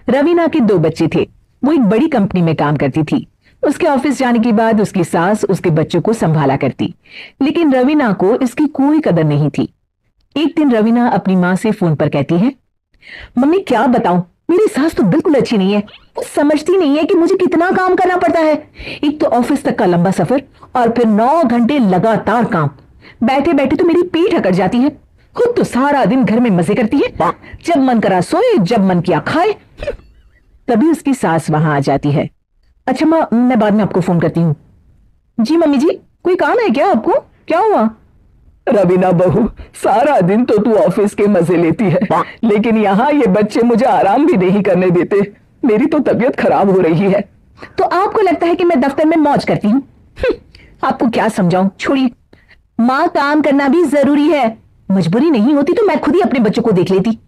रवीना के दो बच्चे थे। वो एक बड़ी कंपनी में काम करती थी। उसके ऑफिस जाने के बाद उसकी सास उसके बच्चों को संभाला करती, लेकिन रवीना को इसकी कोई कदर नहीं थी। एक दिन रवीना अपनी माँ से फोन पर कहती है, मम्मी क्या बताऊं, मेरी सास तो बिल्कुल अच्छी नहीं है। वो समझती नहीं है कि मुझे कितना काम करना पड़ता है। एक तो ऑफिस तक का लंबा सफर और फिर 9 घंटे लगातार काम। बैठे बैठे तो मेरी पीठ अकड़ जाती है। खुद तो सारा दिन घर में मजे करती है, जब मन करा सोए, जब मन किया खाए। तभी उसकी सास वहां आ जाती है। अच्छा माँ, मैं बाद में आपको फोन करती हूँ। जी मम्मी जी, कोई काम है क्या आपको? क्या हुआ? रवीना बहू, सारा दिन तो तू ऑफिस के मजे लेती है, लेकिन यहाँ ये बच्चे मुझे आराम भी नहीं करने देते। मेरी तो तबीयत खराब हो रही है। तो आपको लगता है कि मैं दफ्तर में मौज करती हूँ? आपको क्या समझाऊं, छोड़िए। माँ, काम करना भी जरूरी है। मजबूरी नहीं होती तो मैं खुद ही अपने बच्चों को देख लेती।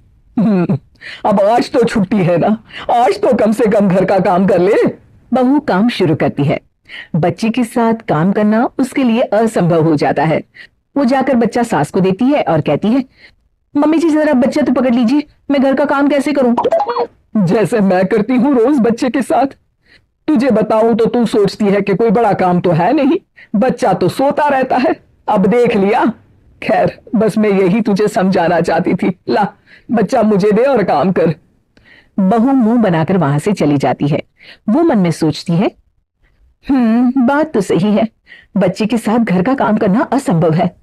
अब आज तो छुट्टी है ना, आज तो कम से कम घर का काम कर ले। बहू काम शुरू करती है। बच्चे के साथ काम करना उसके लिए असंभव हो जाता है। वो जाकर बच्चा सास को देती है और कहती है, मम्मी जी जरा बच्चा तो पकड़ लीजिए, मैं घर का काम कैसे करूं? जैसे मैं करती हूँ रोज बच्चे के साथ। तुझे बताऊं तो तू सोचती है कि कोई बड़ा काम तो है नहीं, बच्चा तो सोता रहता है। अब देख लिया। खैर, बस मैं यही तुझे समझाना चाहती थी। ला, बच्चा मुझे दे और काम कर। बहू मुंह बनाकर वहां से चली जाती है। वो मन में सोचती है, बात तो सही है, बच्चे के साथ घर का काम करना असंभव है।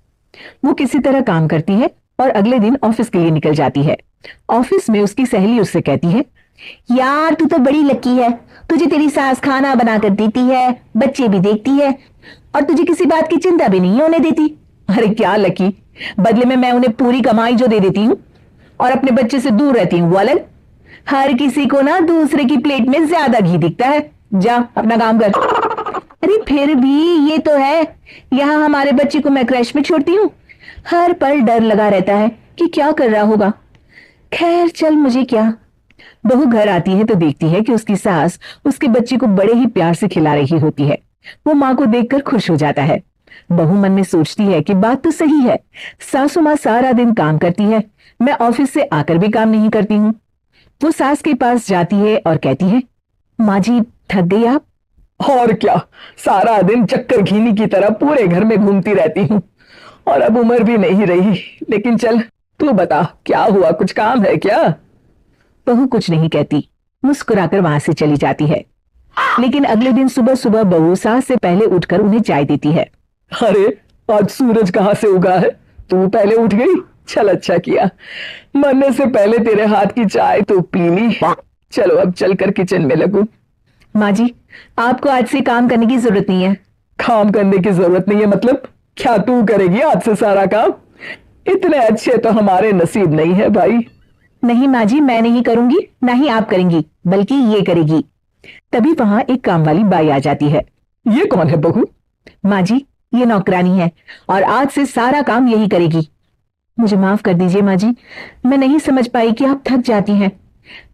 वो किसी तरह काम करती है और अगले दिन ऑफिस के लिए निकल जाती है। ऑफिस में उसकी सहेली उससे कहती है, यार तू तो बड़ी लकी है, तुझे तेरी सास खाना बनाकर देती है, बच्चे भी देखती है और तुझे किसी बात की चिंता भी नहीं होने देती। अरे क्या लकी, बदले में मैं उन्हें पूरी कमाई जो दे देती हूँ और अपने बच्चे से दूर रहती हूँ। वो अलग। हर किसी को ना दूसरे की प्लेट में ज्यादा घी दिखता है। जा अपना काम कर। अरे फिर भी ये तो है, यहाँ हमारे बच्चे को मैं क्रैश में छोड़ती हूँ, हर पल डर लगा रहता है कि क्या कर रहा होगा। खैर चल, मुझे क्या। बहू घर आती है तो देखती है कि उसकी सास उसके बच्चे को बड़े ही प्यार से खिला रही होती है। वो माँ को देखकर खुश हो जाता है। बहू मन में सोचती है कि बात तो सही है, सासू माँ सारा दिन काम करती है, मैं ऑफिस से आकर भी काम नहीं करती हूँ। वो सास के पास जाती है और कहती है, माँ जी थक गई आप? और क्या, सारा दिन चक्कर घीनी की तरह पूरे घर में घूमती रहती हूँ और अब उम्र भी नहीं रही। लेकिन चल तू बता, क्या हुआ, कुछ काम है क्या? बहू कुछ नहीं कहती, मुस्कुराकर वहां से चली जाती है। लेकिन अगले दिन सुबह सुबह बहू सास से पहले उठकर उन्हें चाय देती है। अरे, आज सूरज कहाँ से उगा है? तू पहले उठ गई, चल अच्छा किया। मरने से पहले तेरे हाथ की चाय तो पी ली। चलो अब चलकर किचन में लगूं। माँ जी, आपको आज से काम करने की जरूरत नहीं है। काम करने की जरूरत नहीं है मतलब? क्या तू करेगी आज से सारा काम? इतने अच्छे तो हमारे नसीब नहीं है भाई। नहीं माँ जी, मैं नहीं करूंगी, ना ही आप करेंगी, बल्कि ये करेगी। तभी वहां एक काम वाली बाई आ जाती है। ये कौन है बहू? माँ जी, ये नौकरानी है और आज से सारा काम यही करेगी। मुझे माफ कर दीजिए माँ जी, मैं नहीं समझ पाई कि आप थक जाती हैं।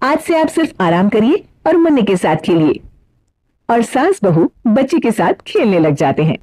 आज से आप सिर्फ आराम करिए और मुन्ने के साथ खेलिए। और सास बहू बच्चे के साथ खेलने लग जाते हैं।